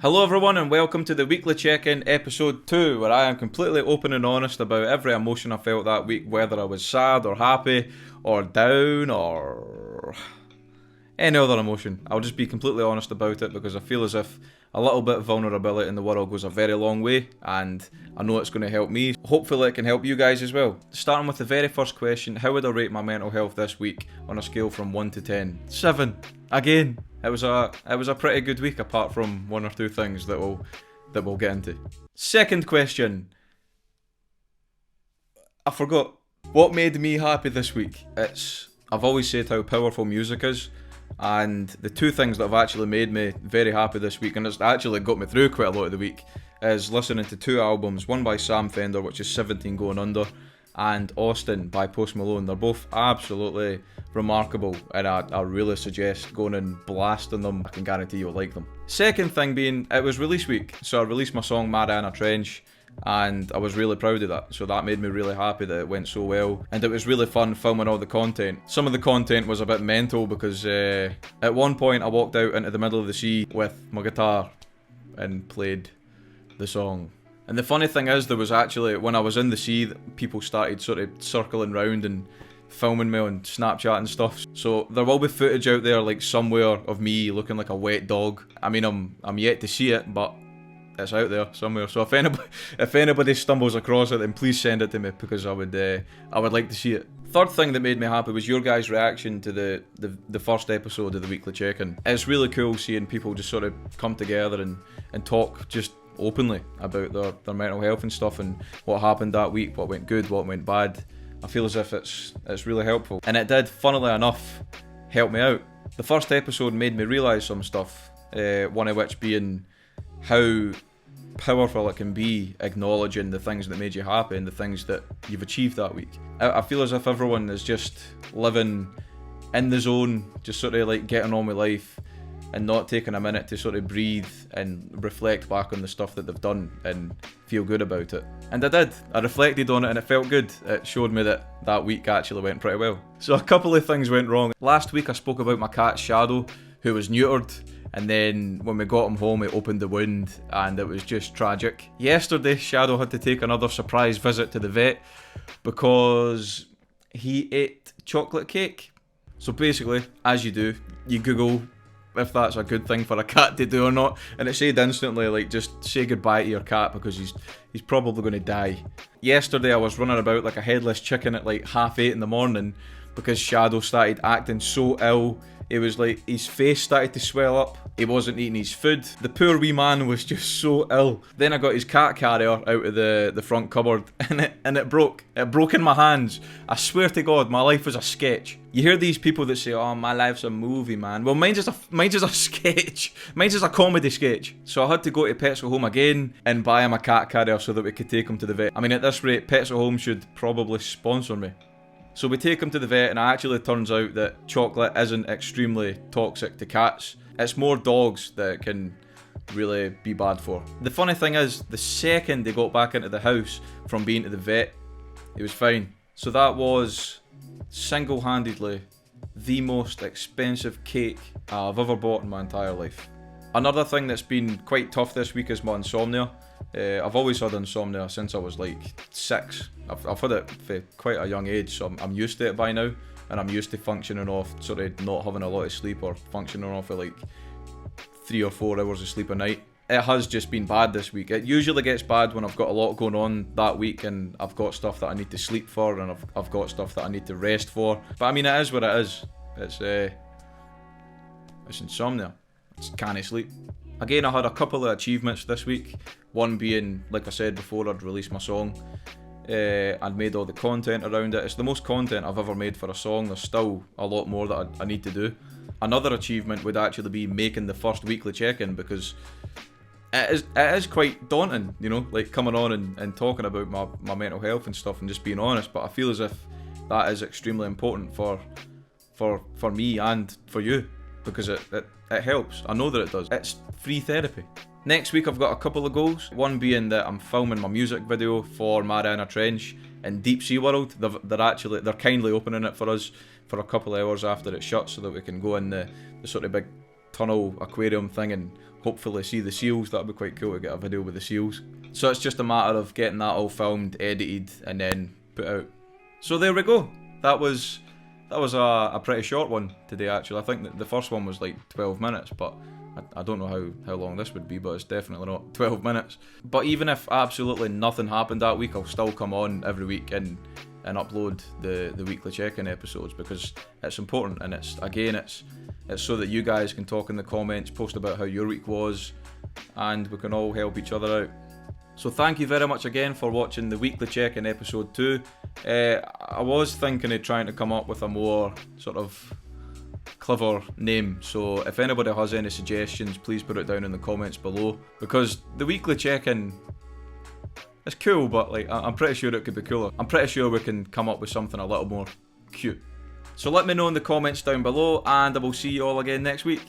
Hello everyone and welcome to the weekly check-in episode 2, where I am completely open and honest about every emotion I felt that week, whether I was sad or happy or down or any other emotion. I'll just be completely honest about it because I feel as if a little bit of vulnerability in the world goes a very long way, and I know it's going to help me. Hopefully it can help you guys as well. Starting with the very first question, how would I rate my mental health this week on a scale from 1 to 10? 7. Again. It was a pretty good week, apart from one or two things that we'll get into. Second question. I forgot. What made me happy this week? I've always said how powerful music is, and the two things that have actually made me very happy this week, and it's actually got me through quite a lot of the week, is listening to two albums, one by Sam Fender, which is 17 Going Under, and Austin by Post Malone. They're both absolutely remarkable, and I really suggest going and blasting them. I can guarantee you'll like them. Second thing being, it was release week, so I released my song Mariana Trench, and I was really proud of that, so that made me really happy that it went so well, and it was really fun filming all the content. Some of the content was a bit mental because at one point I walked out into the middle of the sea with my guitar and played the song. And the funny thing is, there was actually, when I was in the sea, people started sort of circling round and filming me on Snapchat and stuff. So there will be footage out there, like somewhere, of me looking like a wet dog. I mean, I'm yet to see it, but it's out there somewhere. So if anybody stumbles across it, then please send it to me, because I would like to see it. Third thing that made me happy was your guys' reaction to the first episode of the weekly check-in. It's really cool seeing people just sort of come together and talk just openly about their mental health and stuff, and what happened that week, what went good, what went bad. I feel as if it's really helpful, and it did, funnily enough, help me out. The first episode made me realise some stuff, one of which being how powerful it can be acknowledging the things that made you happy and the things that you've achieved that week. I feel as if everyone is just living in the zone, just sort of like getting on with life, and not taking a minute to sort of breathe and reflect back on the stuff that they've done and feel good about it. And I did. I reflected on it and it felt good. It showed me that week actually went pretty well. So a couple of things went wrong. Last week I spoke about my cat Shadow, who was neutered, and then when we got him home it opened the wound and it was just tragic. Yesterday Shadow had to take another surprise visit to the vet because he ate chocolate cake. So basically, as you do, you Google if that's a good thing for a cat to do or not, and it said instantly, like, just say goodbye to your cat because he's probably going to die. Yesterday I was running about like a headless chicken at like 8:30 in the morning because Shadow started acting so ill. It was like his face started to swell up, he wasn't eating his food, the poor wee man was just so ill. Then I got his cat carrier out of the front cupboard and it broke. It broke in my hands. I swear to God, my life was a sketch. You hear these people that say, oh, my life's a movie, man. Well, mine's just a sketch. Mine's just a comedy sketch. So I had to go to Pets at Home again and buy him a cat carrier so that we could take him to the vet. I mean, at this rate, Pets at Home should probably sponsor me. So we take him to the vet, and it actually turns out that chocolate isn't extremely toxic to cats. It's more dogs that it can really be bad for. The funny thing is, the second they got back into the house from being to the vet, he was fine. So that was single-handedly the most expensive cake I've ever bought in my entire life. Another thing that's been quite tough this week is my insomnia. I've always had insomnia since I was like 6. I've had it for quite a young age, so I'm used to it by now, and I'm used to functioning off sort of not having a lot of sleep or functioning off of like 3 or 4 hours of sleep a night. It has just been bad this week. It usually gets bad when I've got a lot going on that week and I've got stuff that I need to sleep for and I've got stuff that I need to rest for. But I mean, it is what it is. It's insomnia. It's can't sleep. Again, I had a couple of achievements this week. One being, like I said before, I'd released my song. I'd made all the content around it. It's the most content I've ever made for a song. There's still a lot more that I need to do. Another achievement would actually be making the first weekly check-in, because it is quite daunting, you know, like coming on and talking about my mental health and stuff and just being honest. But I feel as if that is extremely important for me and for you, because it helps. I know that it does. It's free therapy. Next week I've got a couple of goals. One being that I'm filming my music video for Mariana Trench in Deep Sea World. They're kindly opening it for us for a couple of hours after it shuts so that we can go in the sort of big tunnel aquarium thing and hopefully see the seals. That'd be quite cool to get a video with the seals. So it's just a matter of getting that all filmed, edited, and then put out. So there we go. That was a pretty short one today, actually. I think that the first one was like 12 minutes, but I don't know how long this would be, but it's definitely not 12 minutes. But even if absolutely nothing happened that week, I'll still come on every week and upload the weekly check-in episodes, because it's important, and it's so that you guys can talk in the comments, post about how your week was, and we can all help each other out. So thank you very much again for watching the weekly check-in episode 2. I was thinking of trying to come up with a more sort of clever name, so if anybody has any suggestions, please put it down in the comments below, because the weekly check-in is cool, but like I'm pretty sure it could be cooler. I'm pretty sure we can come up with something a little more cute. So let me know in the comments down below, and I will see you all again next week.